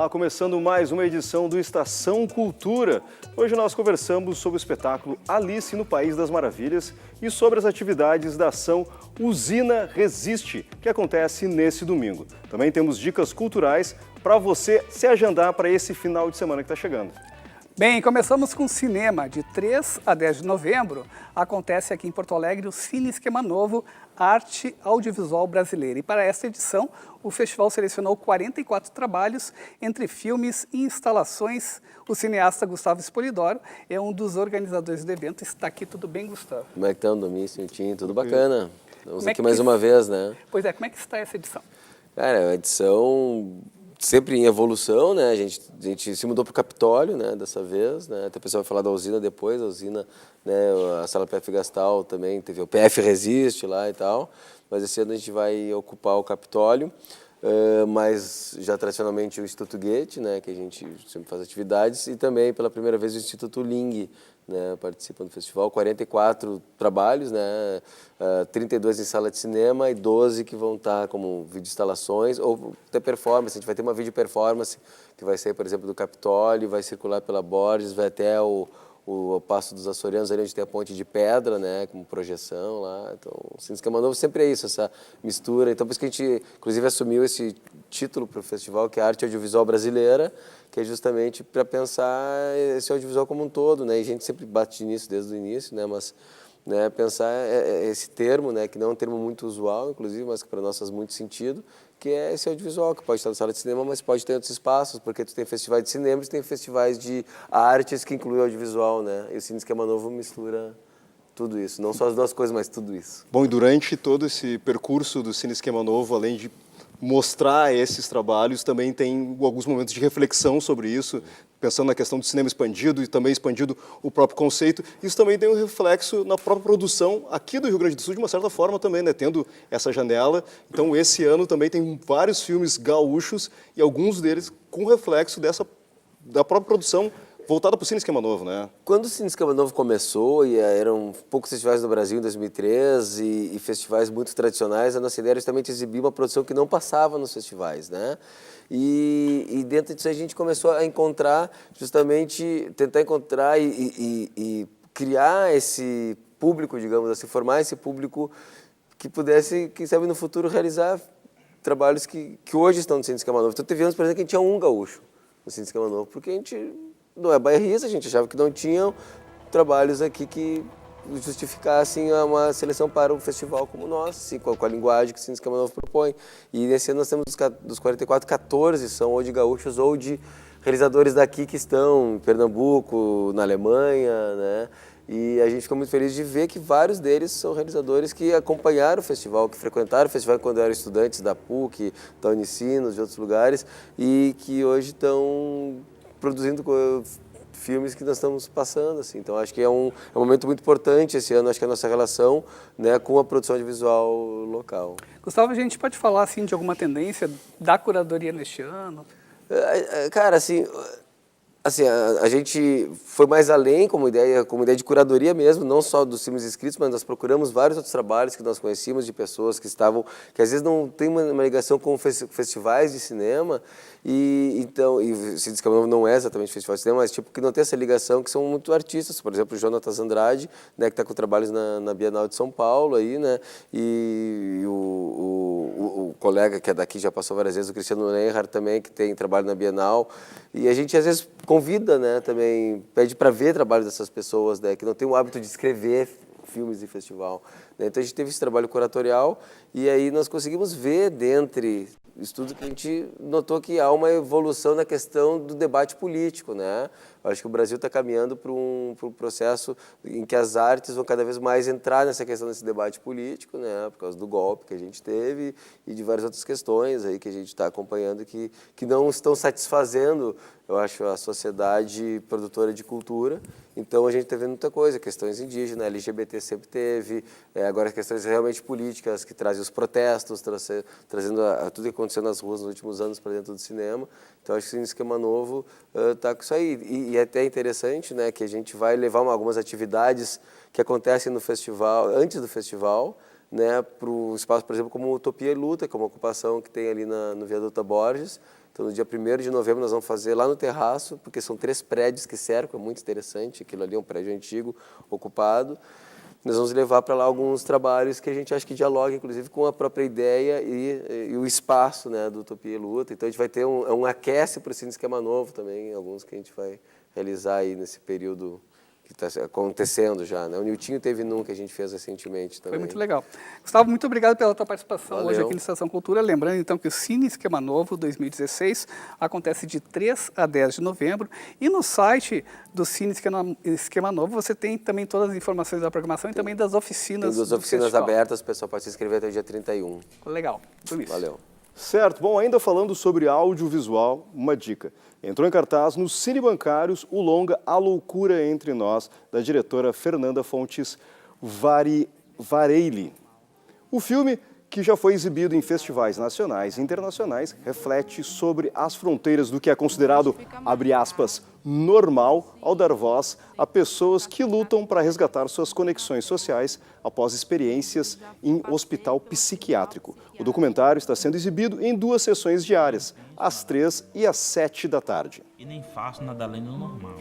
Olá, começando mais uma edição do Estação Cultura. Hoje nós conversamos sobre o espetáculo Alice no País das Maravilhas e sobre as atividades da ação Usina Resiste, que acontece nesse domingo. Também temos dicas culturais para você se agendar para esse final de semana que está chegando. Bem, começamos com cinema. De 3 a 10 de novembro, acontece aqui em Porto Alegre o Cine Esquema Novo, Arte Audiovisual Brasileira. E para esta edição, o festival selecionou 44 trabalhos entre filmes e instalações. O cineasta Gustavo Espolidoro é um dos organizadores do evento. Está aqui, tudo bem, Gustavo? Como é que está o Domício, Tim? Tudo bacana. Estamos aqui que mais uma vez, né? Pois é, como é que está essa edição? Cara, é uma edição sempre em evolução, né? A gente se mudou para o Capitólio, né? Dessa vez, né? Até o pessoal vai falar da usina depois, a usina, né? A Sala PF Gastal também, teve o PF Resiste lá e tal. Mas esse ano a gente vai ocupar o Capitólio, mas já tradicionalmente o Instituto Goethe, né? Que a gente sempre faz atividades, e também pela primeira vez o Instituto Ling, né, participam do festival, 44 trabalhos, né, 32 em sala de cinema e 12 que vão estar como vídeo instalações ou até performance. A gente vai ter uma vídeo performance que vai sair, por exemplo, do Capitólio, vai circular pela Borges, vai até o Passo dos Açorianos, ali onde tem a Ponte de Pedra, né, como projeção lá. Então, o Cine Esquema Novo sempre é isso, essa mistura. Então, por isso que a gente, inclusive, assumiu esse título para o festival, que é a Arte Audiovisual Brasileira, que é justamente para pensar esse audiovisual como um todo, né? E a gente sempre bate nisso desde o início, né? Mas, né, pensar esse termo, né, que não é um termo muito usual, inclusive, mas que para nós faz muito sentido, que é esse audiovisual, que pode estar na sala de cinema, mas pode ter outros espaços, porque tu tem festivais de cinema e tem festivais de artes que incluem o audiovisual, né? E o Cine Esquema Novo mistura tudo isso, não só as duas coisas, mas tudo isso. Bom, e durante todo esse percurso do Cine Esquema Novo, além de mostrar esses trabalhos, também tem alguns momentos de reflexão sobre isso, pensando na questão do cinema expandido e também expandido o próprio conceito. Isso também tem um reflexo na própria produção aqui do Rio Grande do Sul, de uma certa forma também, né? Tendo essa janela. Então, esse ano também tem vários filmes gaúchos e alguns deles com reflexo da própria produção voltada para o Cine Esquema Novo, né? Quando o Cine Esquema Novo começou, e eram poucos festivais no Brasil em 2003 e festivais muito tradicionais, a nossa ideia era justamente exibir uma produção que não passava nos festivais, né? E dentro disso a gente começou a encontrar, justamente, tentar encontrar e criar esse público, digamos assim, formar esse público que pudesse, quem sabe, no futuro realizar trabalhos que hoje estão no Cine Esquema Novo. Então teve anos, por exemplo, que a gente tinha um gaúcho no Cine Esquema Novo, porque a gente não é bairrista, a gente achava que não tinham trabalhos aqui que justificassem uma seleção para um festival como o nosso, assim, com a linguagem que o Cine Esquema Novo propõe. E nesse ano nós temos dos 44, 14 são ou de gaúchos ou de realizadores daqui que estão em Pernambuco, na Alemanha, né? E a gente ficou muito feliz de ver que vários deles são realizadores que acompanharam o festival, que frequentaram o festival quando eram estudantes da PUC, da Unicinos, de outros lugares, e que hoje estão produzindo filmes que nós estamos passando, assim. Então acho que é um momento muito importante esse ano, acho que a nossa relação, né, com a produção audiovisual local. Gustavo, a gente pode falar assim, de alguma tendência da curadoria neste ano? Cara, assim, a gente foi mais além como ideia de curadoria mesmo, não só dos filmes inscritos, mas nós procuramos vários outros trabalhos que nós conhecíamos de pessoas que às vezes não tem uma ligação com festivais de cinema, e se diz que não é exatamente festival de cinema, mas tipo que não tem essa ligação, que são muito artistas, por exemplo, o Jonatas Andrade, né, que está com trabalhos na Bienal de São Paulo aí, né, e o colega que é daqui já passou várias vezes, o Cristiano Lenhard também, que tem trabalho na Bienal, e a gente às vezes convida, né, também pede para ver trabalho dessas pessoas, né, que não tem o hábito de escrever filmes de festival, né? Então a gente teve esse trabalho curatorial e aí nós conseguimos ver dentre estudos que a gente notou que há uma evolução na questão do debate político, né? Eu acho que o Brasil está caminhando para um processo em que as artes vão cada vez mais entrar nessa questão desse debate político, né? Por causa do golpe que a gente teve e de várias outras questões aí que a gente está acompanhando que não estão satisfazendo, eu acho, a sociedade produtora de cultura. Então a gente está vendo muita coisa, questões indígenas, LGBT sempre teve, agora as questões realmente políticas que trazem os protestos, trazendo tudo que aconteceu nas ruas nos últimos anos para dentro do cinema. Então acho que o Esquema Novo está com isso aí. E é até interessante, né, que a gente vai levar algumas atividades que acontecem no festival, antes do festival, né, para o espaço, por exemplo, como Utopia e Luta, que é uma ocupação que tem ali no Viaduto Borges, Então, no dia 1º de novembro, nós vamos fazer lá no terraço, porque são 3 prédios que cercam, é muito interessante. Aquilo ali é um prédio antigo, ocupado. Nós vamos levar para lá alguns trabalhos que a gente acha que dialoga, inclusive, com a própria ideia e o espaço, né, do Utopia e Luta. Então, a gente vai ter um aquece para o Cine Esquema Novo também, alguns que a gente vai realizar aí nesse período que está acontecendo já, né? O Niltinho teve num que a gente fez recentemente também. Foi muito legal. Gustavo, muito obrigado pela tua participação Valeu. hoje aqui no Estação Cultura. Lembrando, então, que o Cine Esquema Novo 2016 acontece de 3 a 10 de novembro. E no site do Cine Esquema Novo você tem também todas as informações da programação e também das oficinas. Tem 2 do oficinas festival. abertas, o pessoal pode se inscrever até o dia 31. Legal. Tudo isso. Valeu. Certo. Bom, ainda falando sobre audiovisual, uma dica. Entrou em cartaz nos Cine Bancários o longa A Loucura Entre Nós, da diretora Fernanda Fontes Vareille. O filme, que já foi exibido em festivais nacionais e internacionais, reflete sobre as fronteiras do que é considerado, abre aspas, normal ao dar voz a pessoas que lutam para resgatar suas conexões sociais após experiências em hospital psiquiátrico. O documentário está sendo exibido em 2 sessões diárias, às 3 e às 7 da tarde. E nem faço nada além do normal.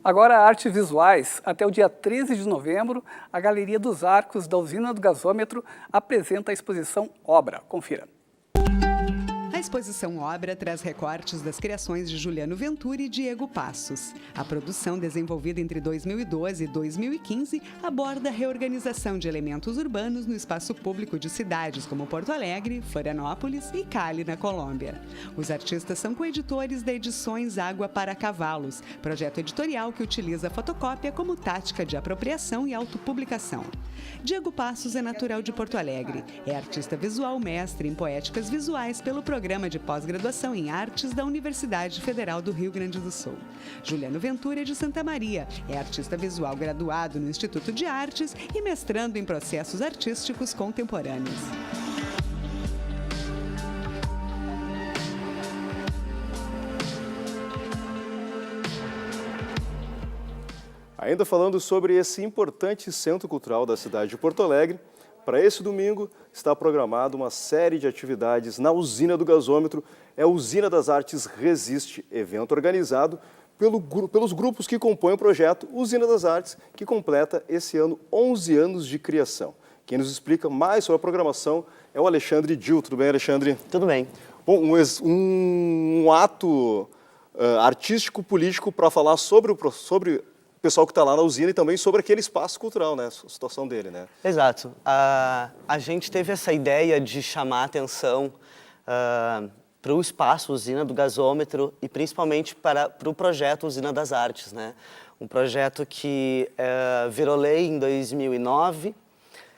Agora, artes visuais. Até o dia 13 de novembro, a Galeria dos Arcos da Usina do Gasômetro apresenta a exposição Obra. Confira. A exposição Obra traz recortes das criações de Juliano Ventura e Diego Passos. A produção, desenvolvida entre 2012 e 2015, aborda a reorganização de elementos urbanos no espaço público de cidades como Porto Alegre, Florianópolis e Cali, na Colômbia. Os artistas são coeditores da Edições Água para Cavalos, projeto editorial que utiliza a fotocópia como tática de apropriação e autopublicação. Diego Passos é natural de Porto Alegre. É artista visual mestre em poéticas visuais pelo Programa de Pós-Graduação em Artes da Universidade Federal do Rio Grande do Sul. Juliano Ventura é de Santa Maria. É artista visual graduado no Instituto de Artes e mestrando em processos artísticos contemporâneos. Ainda falando sobre esse importante centro cultural da cidade de Porto Alegre, para esse domingo está programada uma série de atividades na Usina do Gasômetro. É a Usina das Artes Resiste, evento organizado pelos grupos que compõem o projeto Usina das Artes, que completa esse ano 11 anos de criação. Quem nos explica mais sobre a programação é o Alexandre Dil. Tudo bem, Alexandre? Tudo bem. Bom, um ato artístico, político para falar sobre o pessoal que está lá na usina e também sobre aquele espaço cultural, né? A situação dele, né? Exato. A gente teve essa ideia de chamar a atenção para o espaço Usina do Gasômetro e principalmente para o projeto Usina das Artes, né? Um projeto que virou lei em 2009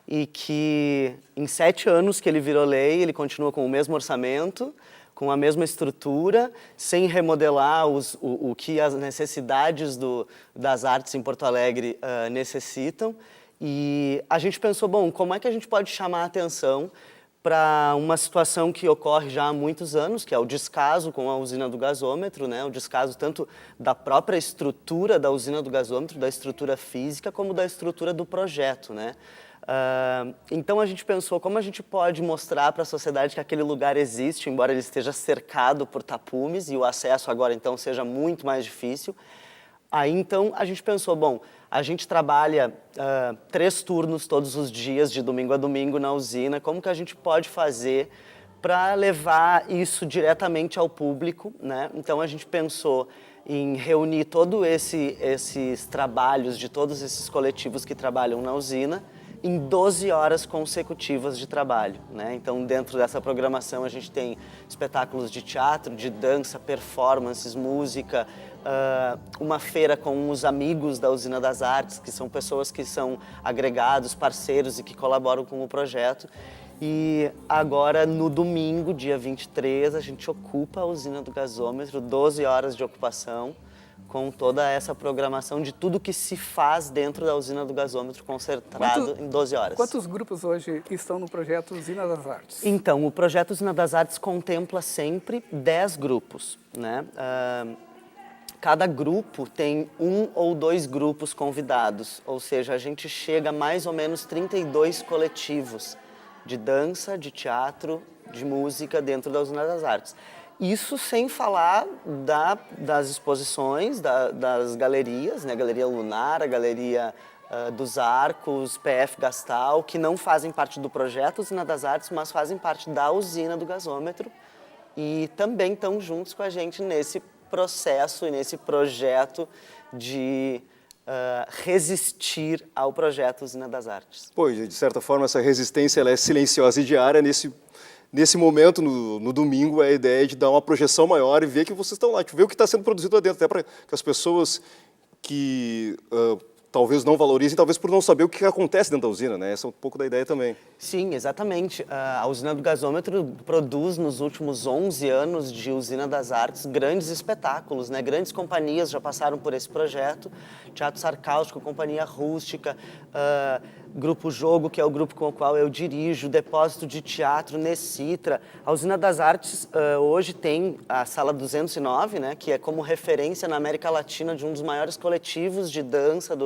e que em 7 anos que ele virou lei, ele continua com o mesmo orçamento, com a mesma estrutura, sem remodelar o que as necessidades das artes em Porto Alegre necessitam. E a gente pensou, bom, como é que a gente pode chamar a atenção para uma situação que ocorre já há muitos anos, que é o descaso com a usina do gasômetro, né? O descaso tanto da própria estrutura da usina do gasômetro, da estrutura física, como da estrutura do projeto, né? Então a gente pensou como a gente pode mostrar para a sociedade que aquele lugar existe, embora ele esteja cercado por tapumes e o acesso agora então seja muito mais difícil. Aí então a gente pensou, bom, a gente trabalha 3 turnos todos os dias, de domingo a domingo na usina, como que a gente pode fazer para levar isso diretamente ao público, né? Então a gente pensou em reunir todos esses trabalhos de todos esses coletivos que trabalham na usina em 12 horas consecutivas de trabalho, né? Então, dentro dessa programação, a gente tem espetáculos de teatro, de dança, performances, música, uma feira com os amigos da Usina das Artes, que são pessoas que são agregados, parceiros e que colaboram com o projeto. E agora, no domingo, dia 23, a gente ocupa a Usina do Gasômetro, 12 horas de ocupação, com toda essa programação de tudo que se faz dentro da Usina do Gasômetro, concentrado em 12 horas. Quantos grupos hoje estão no projeto Usina das Artes? Então, o projeto Usina das Artes contempla sempre 10 grupos, né? Cada grupo tem 1 ou 2 grupos convidados, ou seja, a gente chega a mais ou menos 32 coletivos de dança, de teatro, de música dentro da Usina das Artes. Isso sem falar das exposições, das galerias, né? Galeria Lunar, a Galeria dos Arcos, PF Gastal, que não fazem parte do projeto Usina das Artes, mas fazem parte da usina do gasômetro e também estão juntos com a gente nesse processo e nesse projeto de resistir ao projeto Usina das Artes. Pois, de certa forma, essa resistência ela é silenciosa e diária. Nesse momento, no domingo, a ideia é de dar uma projeção maior e ver que vocês estão lá, ver o que está sendo produzido lá dentro, até para que as pessoas que talvez não valorizem, talvez por não saber o que acontece dentro da usina, né? Essa é um pouco da ideia também. Sim, exatamente. A usina do gasômetro produz nos últimos 11 anos de Usina das Artes grandes espetáculos, né? Grandes companhias já passaram por esse projeto. Teatro Sarcástico, Companhia Rústica, Grupo Jogo, que é o grupo com o qual eu dirijo, Depósito de Teatro, Necitra. A Usina das Artes hoje tem a Sala 209, né? Que é como referência na América Latina de um dos maiores coletivos de dança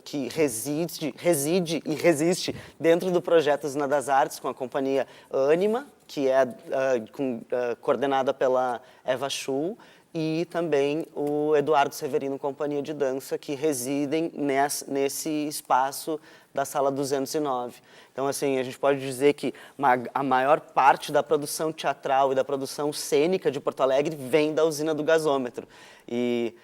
que reside e resiste dentro do projeto Usina das Artes, com a companhia Anima, que é coordenada pela Eva Schuh, e também o Eduardo Severino Companhia de Dança, que residem nesse espaço da Sala 209. Então, assim, a gente pode dizer que a maior parte da produção teatral e da produção cênica de Porto Alegre vem da usina do gasômetro. E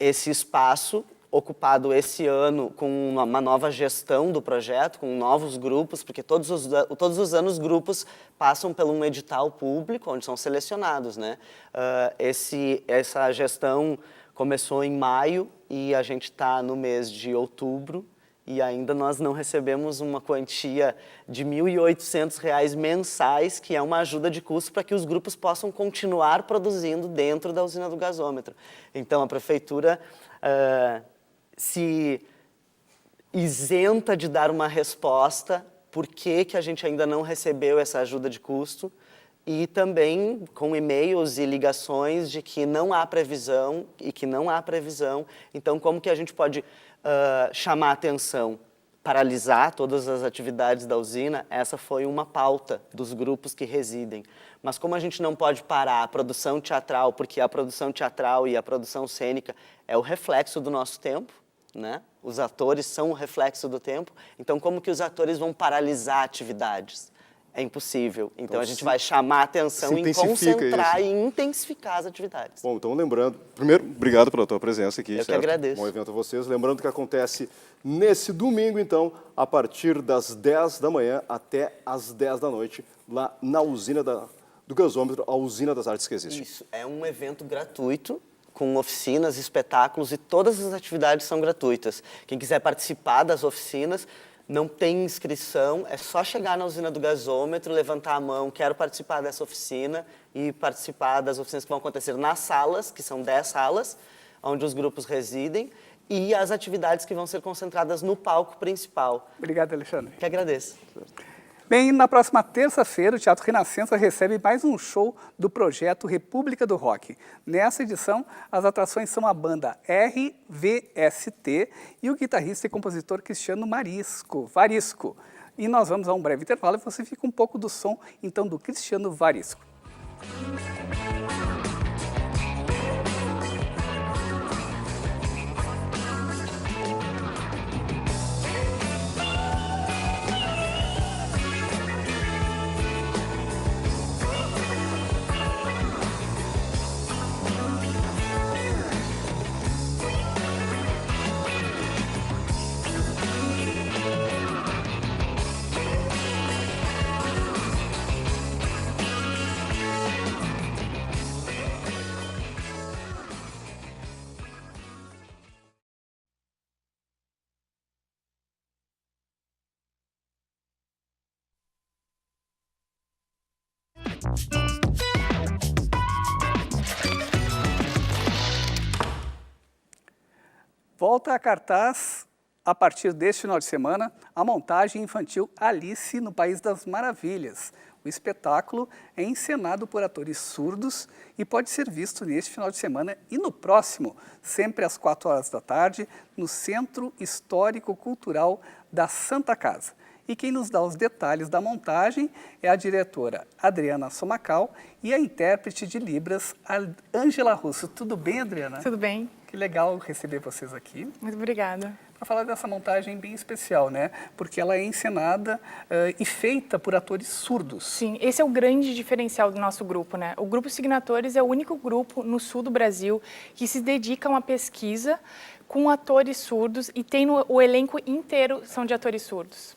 esse espaço, ocupado esse ano com uma nova gestão do projeto, com novos grupos, porque todos os anos grupos passam por um edital público, onde são selecionados, né? Essa gestão começou em maio e a gente está no mês de outubro e ainda nós não recebemos uma quantia de R$ 1.800 mensais, que é uma ajuda de custo para que os grupos possam continuar produzindo dentro da usina do gasômetro. Então, a prefeitura se isenta de dar uma resposta por que a gente ainda não recebeu essa ajuda de custo e também com e-mails e ligações de que não há previsão e que não há previsão. Então, como que a gente pode chamar a atenção? Paralisar todas as atividades da usina? Essa foi uma pauta dos grupos que residem. Mas como a gente não pode parar a produção teatral, porque a produção teatral e a produção cênica é o reflexo do nosso tempo, né? Os atores são o reflexo do tempo, então como que os atores vão paralisar atividades? É impossível. Então a gente vai chamar a atenção e concentrar e intensificar as atividades. Bom, então lembrando, primeiro, obrigado pela tua presença aqui. Eu certo? que agradeço. Bom evento a vocês. Lembrando que acontece nesse domingo, então, a partir das 10 da manhã até as 10 da noite, lá na usina do gasômetro, a Usina das Artes que existe. Isso, é um evento gratuito, com oficinas, espetáculos e todas as atividades são gratuitas. Quem quiser participar das oficinas, não tem inscrição, é só chegar na usina do gasômetro, levantar a mão, quero participar dessa oficina e participar das oficinas que vão acontecer nas salas, que são 10 salas, onde os grupos residem, e as atividades que vão ser concentradas no palco principal. Obrigado, Alexandre. Que agradeço. Bem, na próxima terça-feira, o Teatro Renascença recebe mais um show do projeto República do Rock. Nessa edição, as atrações são a banda RVST e o guitarrista e compositor Cristiano Varisco. E nós vamos a um breve intervalo e você fica um pouco do som, então, do Cristiano Varisco. Volta a cartaz, a partir deste final de semana, a montagem infantil Alice no País das Maravilhas. O espetáculo é encenado por atores surdos e pode ser visto neste final de semana e no próximo, sempre às 4 horas da tarde, no Centro Histórico Cultural da Santa Casa. E quem nos dá os detalhes da montagem é a diretora Adriana Somacal e a intérprete de Libras, a Ângela Russo. Tudo bem, Adriana? Tudo bem, Que legal receber vocês aqui muito obrigada. para falar dessa montagem bem especial, né? Porque ela é encenada e feita por atores surdos. Sim, esse é o grande diferencial do nosso grupo, né? O Grupo Signatores é o único grupo no sul do Brasil que se dedica a uma pesquisa com atores surdos e tem o elenco inteiro são de atores surdos.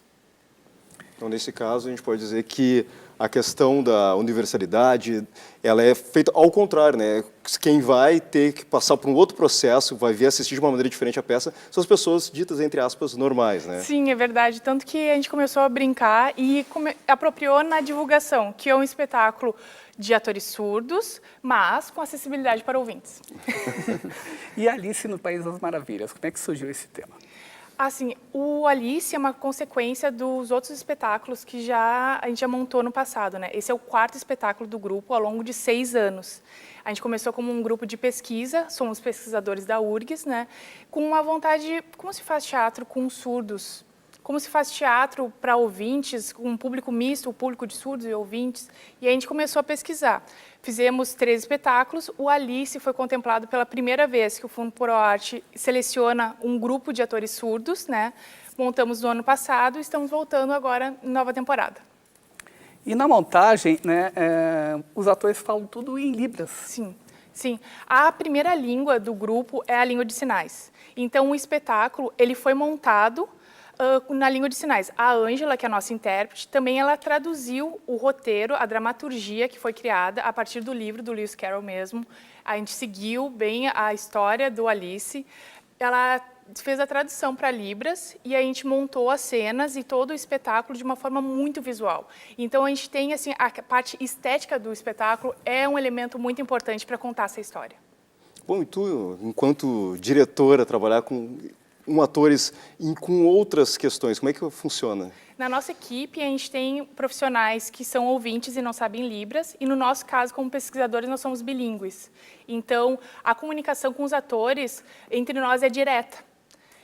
Então, nesse caso, a gente pode dizer que a questão da universalidade, ela é feita ao contrário, né? Quem vai ter que passar por um outro processo, vai vir assistir de uma maneira diferente a peça, são as pessoas ditas, entre aspas, normais, né? Sim, é verdade. Tanto que a gente começou a brincar e apropriou na divulgação, que é um espetáculo de atores surdos, mas com acessibilidade para ouvintes. E Alice no País das Maravilhas, como é que surgiu esse tema? Assim, o Alice é uma consequência dos outros espetáculos que a gente já montou no passado, né? Esse é o 4º espetáculo do grupo ao longo de 6 anos. A gente começou como um grupo de pesquisa, somos pesquisadores da URGS, né? Com uma vontade, como se faz teatro com surdos? Como se faz teatro para ouvintes, com um público misto, o público de surdos e ouvintes. E a gente começou a pesquisar. Fizemos 3 espetáculos. O Alice foi contemplado pela primeira vez que o Fundo ProArte seleciona um grupo de atores surdos, né? Montamos no ano passado e estamos voltando agora em nova temporada. E na montagem, né, os atores falam tudo em Libras. Sim, sim. A primeira língua do grupo é a língua de sinais. Então, o espetáculo ele foi montado na língua de sinais. A Ângela, que é a nossa intérprete, também ela traduziu o roteiro, a dramaturgia que foi criada a partir do livro do Lewis Carroll mesmo. A gente seguiu bem a história do Alice. Ela fez a tradução para Libras e a gente montou as cenas e todo o espetáculo de uma forma muito visual. Então, a gente tem assim, a parte estética do espetáculo é um elemento muito importante para contar essa história. Bom, e tu, enquanto diretora, trabalhar com atores e com outras questões, como é que funciona? Na nossa equipe, a gente tem profissionais que são ouvintes e não sabem Libras, e no nosso caso, como pesquisadores, nós somos bilíngues. Então, a comunicação com os atores, entre nós, é direta.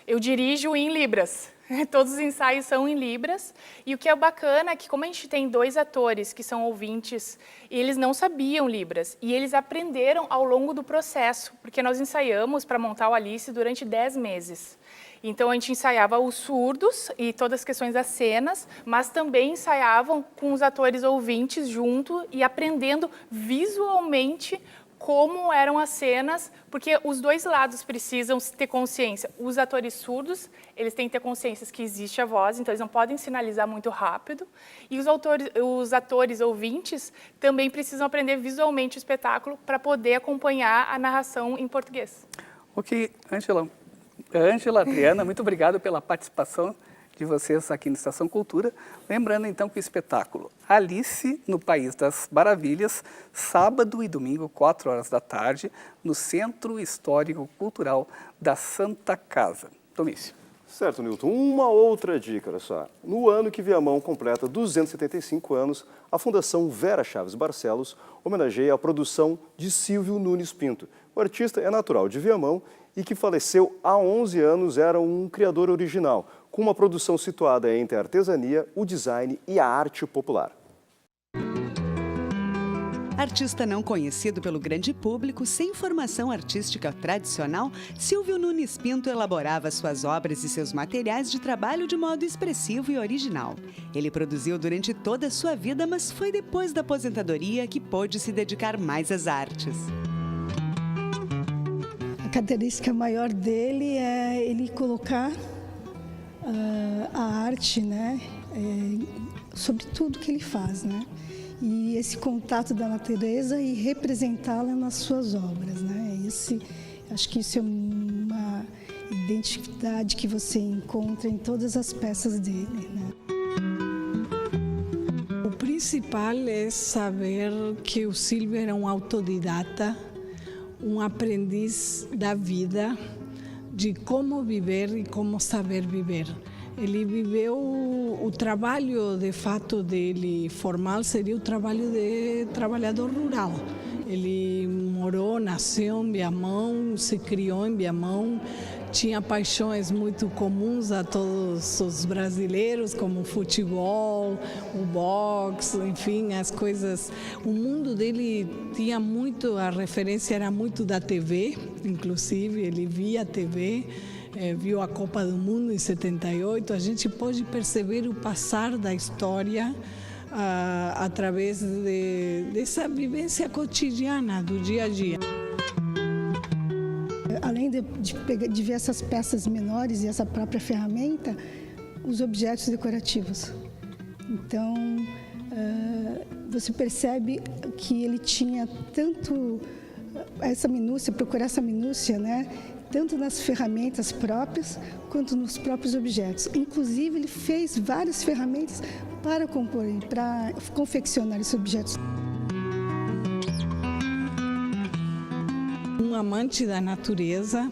Eu dirijo em Libras, todos os ensaios são em Libras, e o que é bacana é que, como a gente tem 2 atores que são ouvintes, eles não sabiam Libras, e eles aprenderam ao longo do processo, porque nós ensaiamos para montar o Alice durante 10 meses. Então, a gente ensaiava os surdos e todas as questões das cenas, mas também ensaiavam com os atores ouvintes junto e aprendendo visualmente como eram as cenas, porque os 2 lados precisam ter consciência. Os atores surdos, eles têm que ter consciência que existe a voz, então eles não podem sinalizar muito rápido. E os atores ouvintes também precisam aprender visualmente o espetáculo para poder acompanhar a narração em português. Ok, Ângela, Adriana, muito obrigado pela participação de vocês aqui no Estação Cultura. Lembrando, então, que o espetáculo Alice no País das Maravilhas, sábado e domingo, 4 horas da tarde, no Centro Histórico Cultural da Santa Casa. Domício. Certo, Nilton. Uma outra dica, olha só. No ano que Viamão completa 275 anos, a Fundação Vera Chaves Barcelos homenageia a produção de Silvio Nunes Pinto. O artista é natural de Viamão e que faleceu há 11 anos, era um criador original, com uma produção situada entre a artesania, o design e a arte popular. Artista não conhecido pelo grande público, sem formação artística tradicional, Silvio Nunes Pinto elaborava suas obras e seus materiais de trabalho de modo expressivo e original. Ele produziu durante toda a sua vida, mas foi depois da aposentadoria que pôde se dedicar mais às artes. A característica maior dele é ele colocar a arte, né, sobre tudo que ele faz, né? E esse contato da natureza e representá-la nas suas obras, né? Acho que isso é uma identidade que você encontra em todas as peças dele, né? O principal é saber que o Silvio era um autodidata, um aprendiz da vida, de como viver e como saber viver. Ele viveu o trabalho, de fato, dele formal seria o trabalho de trabalhador rural. Ele morou, nasceu em Viamão, se criou em Viamão, tinha paixões muito comuns a todos os brasileiros, como o futebol, o boxe, enfim, as coisas. O mundo dele tinha muito, a referência era muito da TV, inclusive, ele via a TV, viu a Copa do Mundo em 78, a gente pode perceber o passar da história através dessa vivência cotidiana, do dia a dia. Além de ver essas peças menores e essa própria ferramenta, os objetos decorativos. Então, você percebe que ele tinha tanto essa minúcia, procurar essa minúcia, né? Tanto nas ferramentas próprias, quanto nos próprios objetos. Inclusive, ele fez várias ferramentas para compor, para confeccionar esses objetos. Um amante da natureza,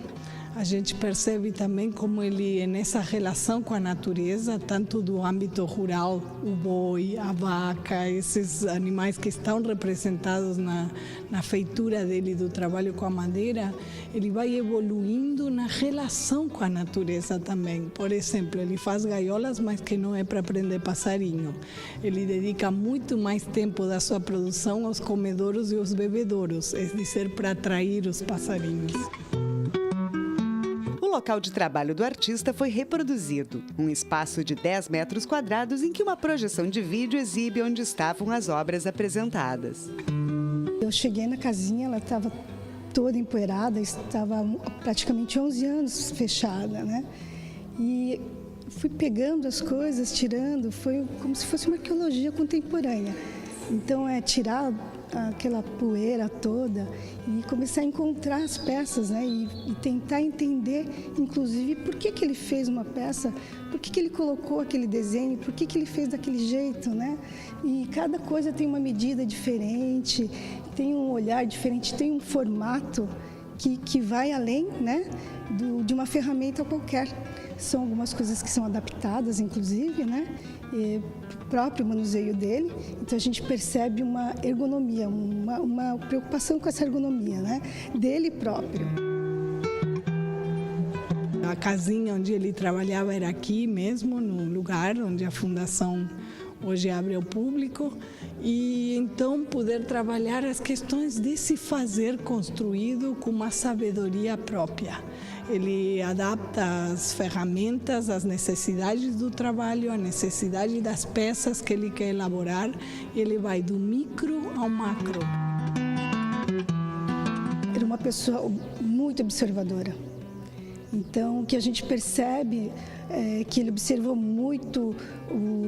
a gente percebe também como ele, nessa relação com a natureza, tanto do âmbito rural, o boi, a vaca, esses animais que estão representados na feitura dele, do trabalho com a madeira, ele vai evoluindo na relação com a natureza também. Por exemplo, ele faz gaiolas, mas que não é para prender passarinho. Ele dedica muito mais tempo da sua produção aos comedouros e aos bebedouros, é dizer, para atrair os passarinhos. O local de trabalho do artista foi reproduzido, um espaço de 10 metros quadrados em que uma projeção de vídeo exibe onde estavam as obras apresentadas. Eu cheguei na casinha, ela estava toda empoeirada, estava praticamente 11 anos fechada, né? E fui pegando as coisas, tirando, foi como se fosse uma arqueologia contemporânea. Então, tirar aquela poeira toda e começar a encontrar as peças, né? E tentar entender, inclusive, por que ele fez uma peça, por que ele colocou aquele desenho, por que ele fez daquele jeito, né? E cada coisa tem uma medida diferente, tem um olhar diferente, tem um formato que vai além, né, de uma ferramenta qualquer. São algumas coisas que são adaptadas, inclusive, né, para o próprio manuseio dele. Então, a gente percebe uma ergonomia, uma preocupação com essa ergonomia, né, dele próprio. A casinha onde ele trabalhava era aqui mesmo, no lugar onde a fundação hoje abre ao público, e então poder trabalhar as questões desse fazer construído com uma sabedoria própria. Ele adapta as ferramentas às necessidades do trabalho, à necessidade das peças que ele quer elaborar, e ele vai do micro ao macro. Era uma pessoa muito observadora. Então, o que a gente percebe é que ele observou muito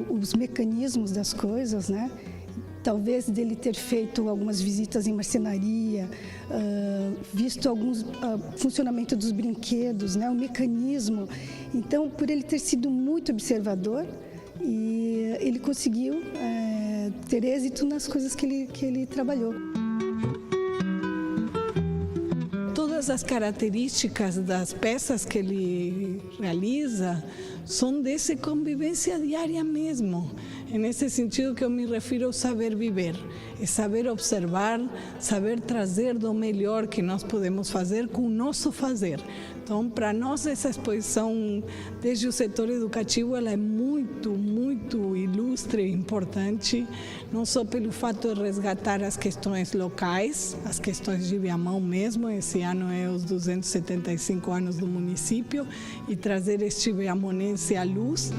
os mecanismos das coisas, né? Talvez dele ter feito algumas visitas em marcenaria, visto alguns funcionamento dos brinquedos, né? O mecanismo. Então, por ele ter sido muito observador, e ele conseguiu ter êxito nas coisas que ele trabalhou. Todas as características das peças que ele realiza são dessa convivência diária mesmo. É nesse sentido que eu me refiro ao saber viver, é saber observar, saber trazer do melhor que nós podemos fazer com o nosso fazer. Então, para nós, essa exposição, desde o setor educativo, ela é muito, muito ilustre e importante, não só pelo fato de resgatar as questões locais, as questões de Viamão mesmo, esse ano é os 275 anos do município, e trazer este viamonense à luz.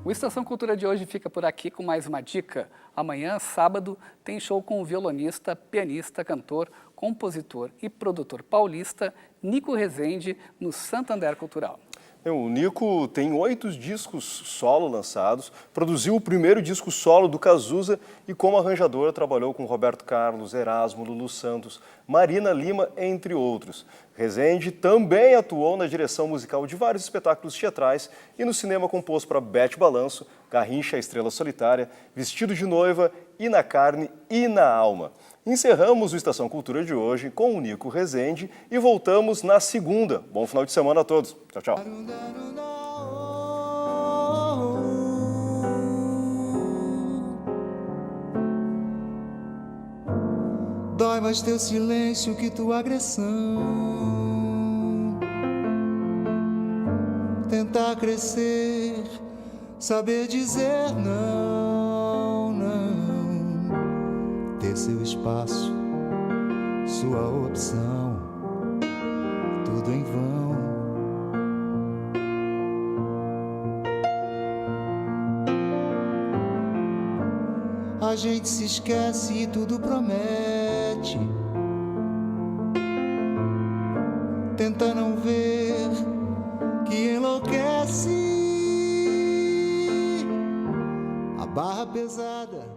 O Estação Cultura de hoje fica por aqui com mais uma dica. Amanhã, sábado, tem show com o violonista, pianista, cantor, compositor e produtor paulista Nico Rezende no Santander Cultural. O Nico tem 8 discos solo lançados, produziu o primeiro disco solo do Cazuza e como arranjador trabalhou com Roberto Carlos, Erasmo, Lulu Santos, Marina Lima, entre outros. Rezende também atuou na direção musical de vários espetáculos teatrais e no cinema compôs para Bete Balanço, Garrincha, a Estrela Solitária, Vestido de Noiva, E na Carne e na Alma. Encerramos o Estação Cultura de hoje com o Nico Rezende e voltamos na segunda. Bom final de semana a todos. Tchau, tchau. mais teu silêncio que tua agressão. Tentar crescer, saber dizer não, não. Ter seu espaço, sua opção, tudo em vão. A gente se esquece e tudo promete. Tenta não ver que enlouquece. A barra pesada